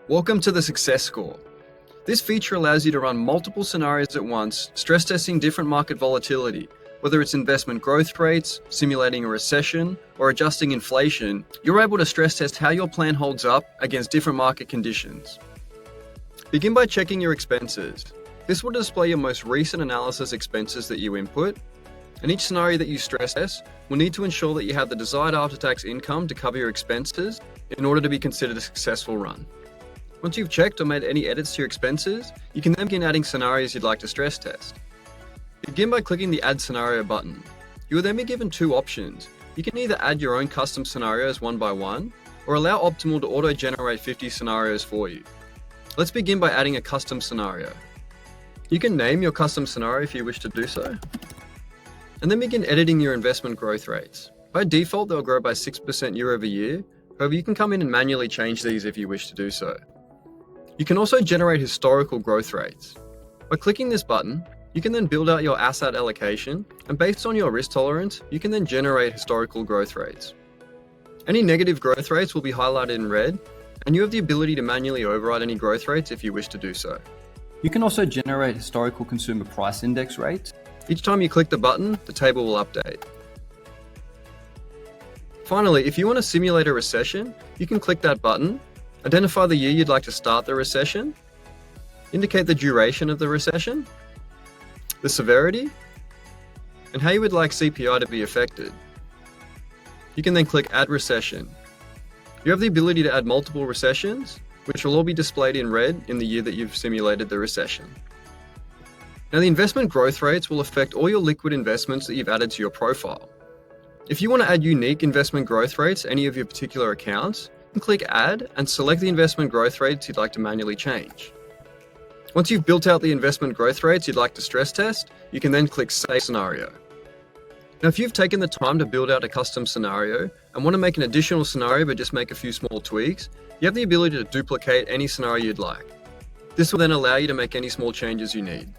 Welcome to the Success Score. This feature allows you to run multiple scenarios at once, stress testing different market volatility. Whether it's investment growth rates, simulating a recession, or adjusting inflation, you're able to stress test how your plan holds up against different market conditions. Begin by checking your expenses. This will display your most recent analysis expenses that you input, and each scenario that you stress test will need to ensure that you have the desired after-tax income to cover your expenses in order to be considered a successful run. Once you've checked or made any edits to your expenses, you can then begin adding scenarios you'd like to stress test. Begin by clicking the Add Scenario button. You will then be given two options. You can either add your own custom scenarios one by one, or allow Optiml to auto-generate 50 scenarios for you. Let's begin by adding a custom scenario. You can name your custom scenario if you wish to do so, and then begin editing your investment growth rates. By default, they'll grow by 6% year over year. However, you can come in and manually change these if you wish to do so. You can also generate historical growth rates. By clicking this button, you can then build out your asset allocation, and based on your risk tolerance, you can then generate historical growth rates. Any negative growth rates will be highlighted in red, and you have the ability to manually override any growth rates if you wish to do so. You can also generate historical consumer price index rates. Each time you click the button, the table will update. Finally, if you want to simulate a recession, you can click that button, identify the year you'd like to start the recession, indicate the duration of the recession, the severity, and how you would like CPI to be affected. You can then click Add Recession. You have the ability to add multiple recessions, which will all be displayed in red in the year that you've simulated the recession. Now, the investment growth rates will affect all your liquid investments that you've added to your profile. If you want to add unique investment growth rates to any of your particular accounts, you can click Add and select the investment growth rates you'd like to manually change. Once you've built out the investment growth rates you'd like to stress test, you can then click Save Scenario. Now, if you've taken the time to build out a custom scenario and want to make an additional scenario but just make a few small tweaks, you have the ability to duplicate any scenario you'd like. This will then allow you to make any small changes you need.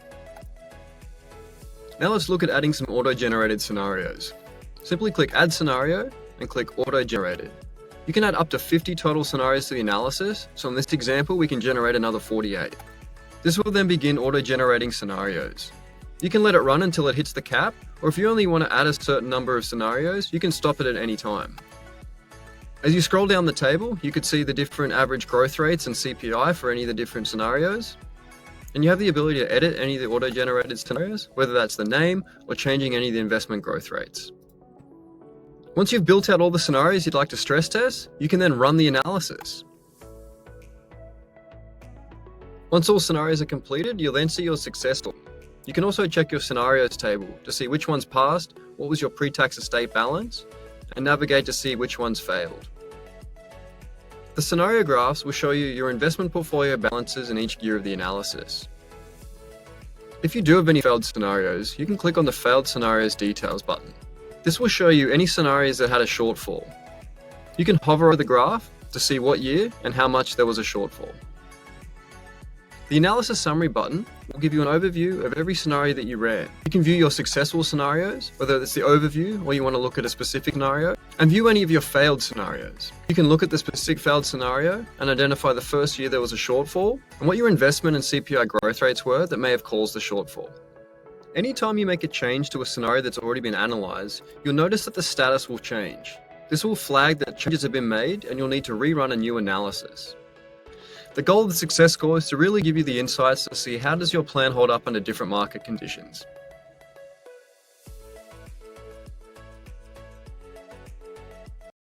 Now let's look at adding some auto-generated scenarios. Simply click Add Scenario and click Auto-Generated. You can add up to 50 total scenarios to the analysis, so in this example we can generate another 48. This will then begin auto-generating scenarios. You can let it run until it hits the cap, or if you only want to add a certain number of scenarios, you can stop it at any time. As you scroll down the table, you could see the different average growth rates and CPI for any of the different scenarios. And you have the ability to edit any of the auto-generated scenarios, whether that's the name or changing any of the investment growth rates. Once you've built out all the scenarios you'd like to stress test, you can then run the analysis. Once all scenarios are completed, you'll then see your success score. You can also check your scenarios table to see which ones passed, what was your pre-tax estate balance, and navigate to see which ones failed. The scenario graphs will show you your investment portfolio balances in each year of the analysis. If you do have any failed scenarios, you can click on the Failed Scenarios Details button. This will show you any scenarios that had a shortfall. You can hover over the graph to see what year and how much there was a shortfall. The Analysis Summary button will give you an overview of every scenario that you ran. You can view your successful scenarios, whether it's the overview or you want to look at a specific scenario, and view any of your failed scenarios. You can look at the specific failed scenario and identify the first year there was a shortfall and what your investment and CPI growth rates were that may have caused the shortfall. Anytime you make a change to a scenario that's already been analyzed, you'll notice that the status will change. This will flag that changes have been made and you'll need to rerun a new analysis. The goal of the Success Score is to really give you the insights to see how does your plan hold up under different market conditions.